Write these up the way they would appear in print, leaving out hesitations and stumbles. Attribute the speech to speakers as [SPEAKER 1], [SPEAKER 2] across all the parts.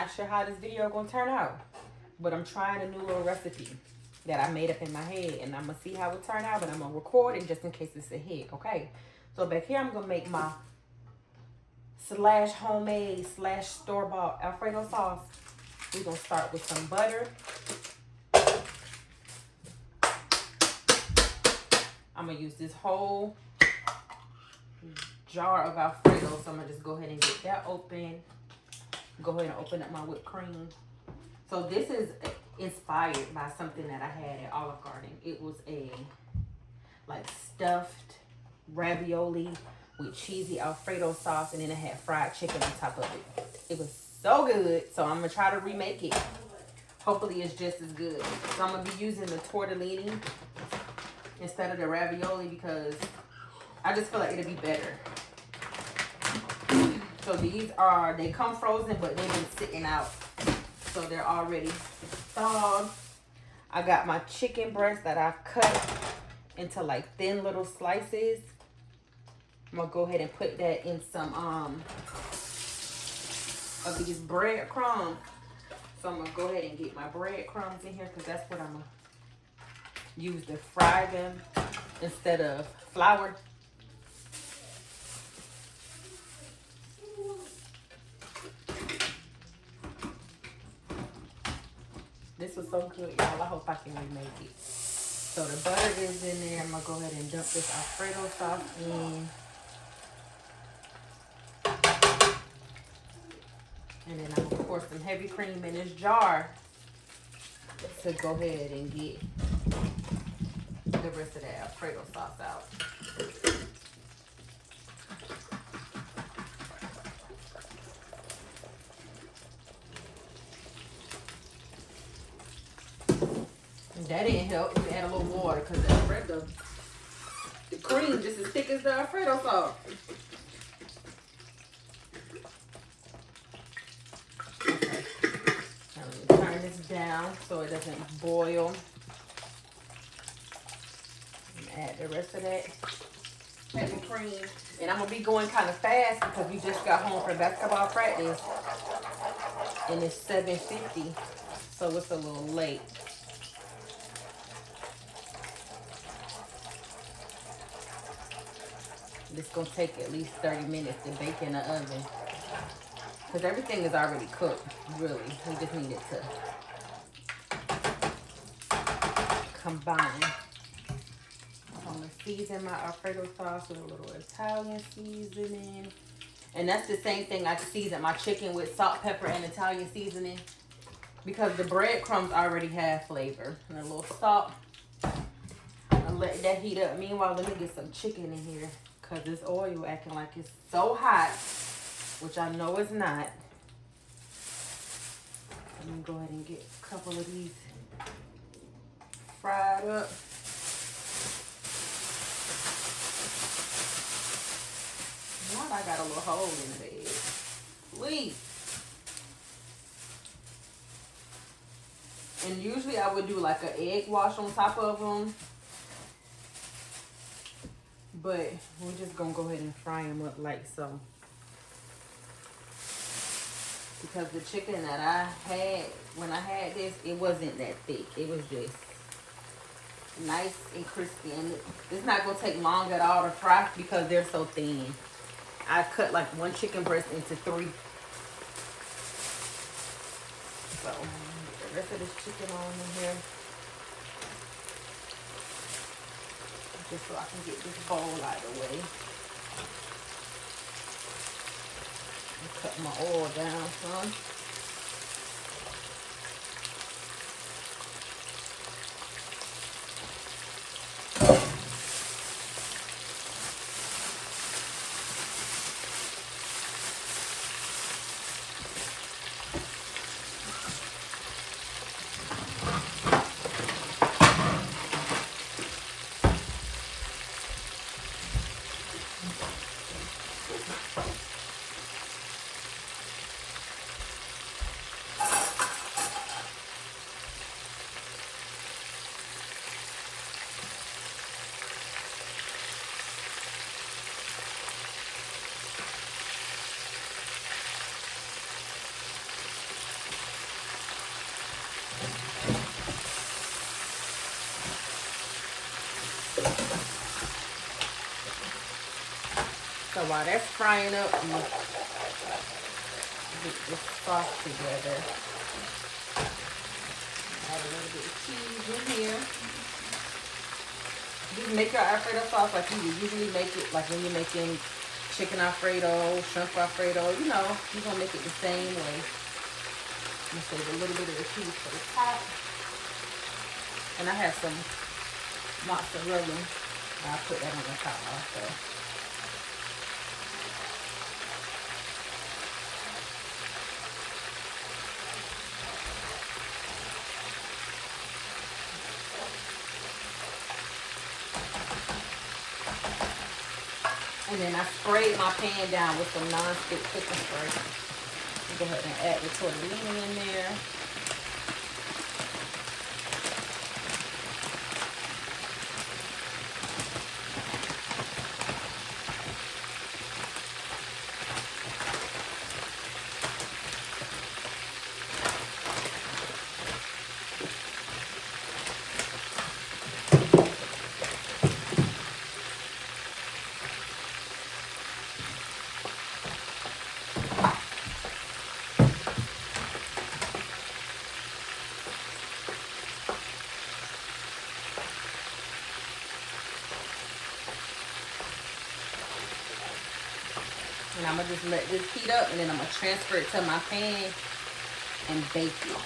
[SPEAKER 1] not sure how this video gonna turn out, but I'm trying a new little recipe that I made up in my head, and I'm gonna see how it turn out, but I'm gonna record it just in case it's a hit, okay? So back here, I'm gonna make my slash homemade slash store-bought Alfredo sauce. We're gonna start with some butter. I'm gonna use this whole jar of Alfredo, so I'm gonna just go ahead and get that open. Go ahead and open up my whipped cream. So this is inspired by something that I had at Olive Garden. It was a like stuffed ravioli with cheesy Alfredo sauce, and then it had fried chicken on top of it. It was so good, so I'm gonna try to remake it. Hopefully it's just as good. So I'm gonna be using the tortellini instead of the ravioli because I just feel like it'll be better. So these are, they come frozen, but they've been sitting out. So they're already thawed. I got my chicken breast that I've cut into like thin little slices. I'm gonna go ahead and put that in some of these breadcrumbs. So I'm gonna go ahead and get my breadcrumbs in here because that's what I'm gonna use to fry them instead of flour. This was so good, y'all. I hope I can remake it. So the butter is in there. I'm gonna go ahead and dump this Alfredo sauce in. And then I'm gonna pour some heavy cream in this jar to go ahead and get the rest of that Alfredo sauce out. That didn't help. You add a little water because the Alfredo, the cream just as thick as the Alfredo sauce. Okay. Now let me turn this down so it doesn't boil. And add the rest of that heavy cream. And I'm going to be going kind of fast because we just got home from basketball practice. And it's 7:50, so it's a little late. It's gonna take at least 30 minutes to bake in the oven. Because everything is already cooked, really. We just need it to combine. I'm gonna season my Alfredo sauce with a little Italian seasoning. And that's the same thing I season my chicken with: salt, pepper, and Italian seasoning. Because the breadcrumbs already have flavor. And a little salt. I'll let that heat up. Meanwhile, let me get some chicken in here. Because this oil acting like it's so hot, which I know it's not. I'm going to go ahead and get a couple of these fried up. Now I got a little hole in the egg. Please. And usually I would do like an egg wash on top of them. But we're just going to go ahead and fry them up like so. Because the chicken that I had, when I had this, it wasn't that thick. It was just nice and crispy. And it's not going to take long at all to fry because they're so thin. I cut like one chicken breast into 3. So, get the rest of this chicken on in here. Just so I can get this bowl out of the way. And cut my oil down some. So while that's frying up, I'm gonna get this sauce together. Add a little bit of cheese in here. Just make your Alfredo sauce like you would usually make it, like when you're making chicken Alfredo, shrimp Alfredo. You know, you're gonna make it the same way. I'm gonna save a little bit of the cheese for the top. And I have some mozzarella. I'll put that on the top also. And then I sprayed my pan down with some non-stick cooking spray. Go ahead and add the tortellini in there. And I'm going to just let this heat up, and then I'm going to transfer it to my pan and bake it.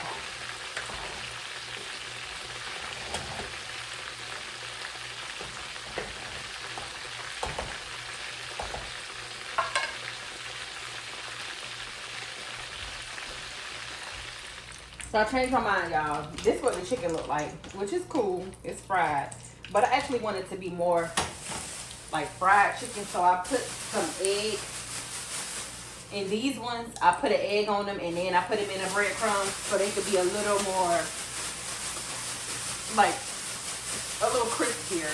[SPEAKER 1] So I changed my mind, y'all. This is what the chicken looked like, which is cool. It's fried. But I actually want it to be more like fried chicken, so I put some egg. And these ones, I put an egg on them, and then I put them in a breadcrumb so they could be a little more, like, a little crispier.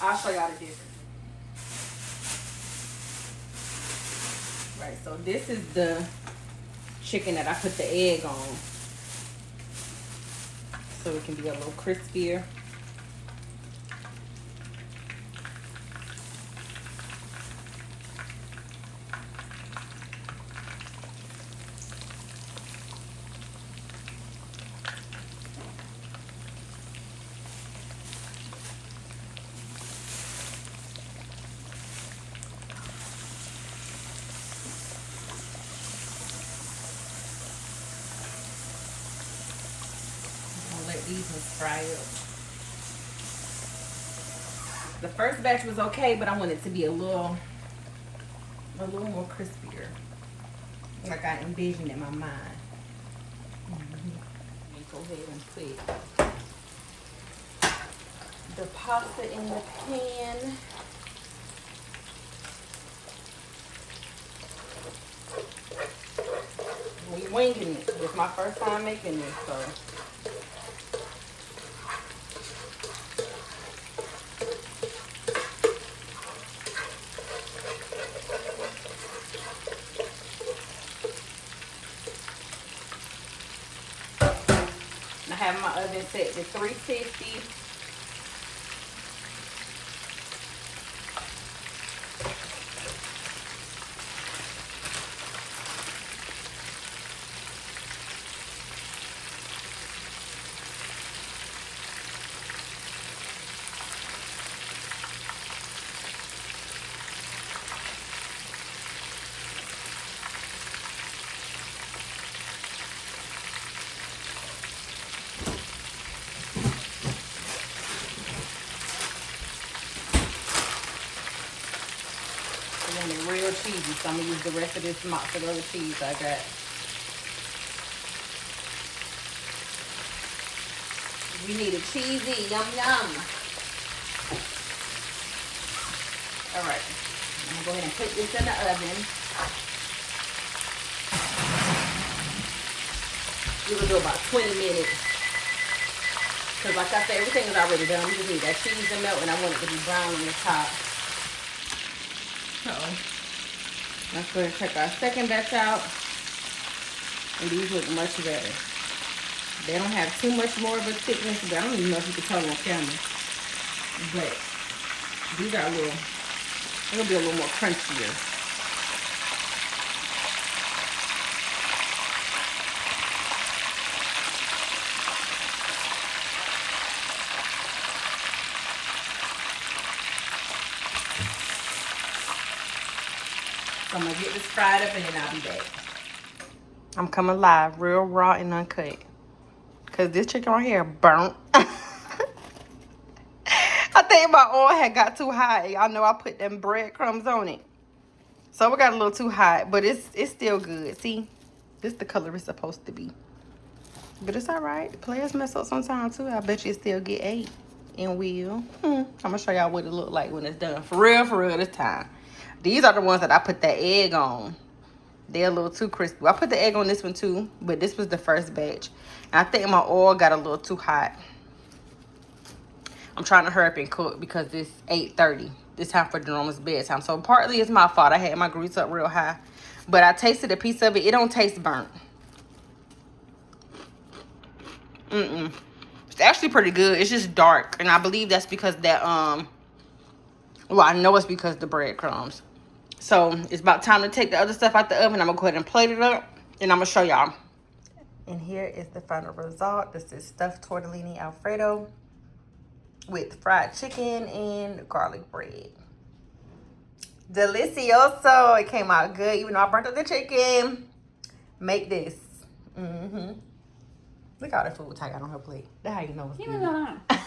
[SPEAKER 1] I'll show y'all the difference. Right, so this is the chicken that I put the egg on, so it can be a little crispier. These ones fry up. The first batch was okay, but I want it to be a little more crispier, like I envisioned in my mind. Go ahead and put the pasta in the pan. We winging it. It's my first time making this, so. I have my oven set to 350. Real cheesy, so I'm gonna use the rest of this mozzarella cheese I got. We need a cheesy, yum yum. All right, I'm gonna go ahead and put this in the oven. We're gonna do about 20 minutes. Cause like I said, everything is already done. We just need that cheese to melt, and I want it to be brown on the top. So let's go ahead and check our second batch out. And these look much better. They don't have too much more of a thickness, but I don't even know if you can tell on camera. But these are it'll be a little more crunchier. So I'm gonna get this fried up and then I'll be back. I'm coming live, real raw and uncut. Cause this chicken right here burnt. I think my oil had got too hot. Y'all know I put them breadcrumbs on it. So it got a little too hot, but it's still good. See, this the color it's supposed to be. But it's all right. Players mess up sometimes too. I bet you still get 8 and will. I'm gonna show y'all what it look like when it's done. For real this time. These are the ones that I put that egg on. They're a little too crispy. I put the egg on this one too, but this was the first batch. And I think my oil got a little too hot. I'm trying to hurry up and cook because it's 8:30. This time for Jerome's bedtime. So partly it's my fault. I had my grease up real high. But I tasted a piece of it. It don't taste burnt. It's actually pretty good. It's just dark. And I believe that's because that, well, I know it's because the breadcrumbs. So it's about time to take the other stuff out the oven. I'm going to go ahead and plate it up. And I'm going to show y'all. And here is the final result. This is stuffed tortellini Alfredo with fried chicken and garlic bread. Delicioso. It came out good, even though I burnt up the chicken. Make this. Look at all the food I got on her plate. That's how you know it's good.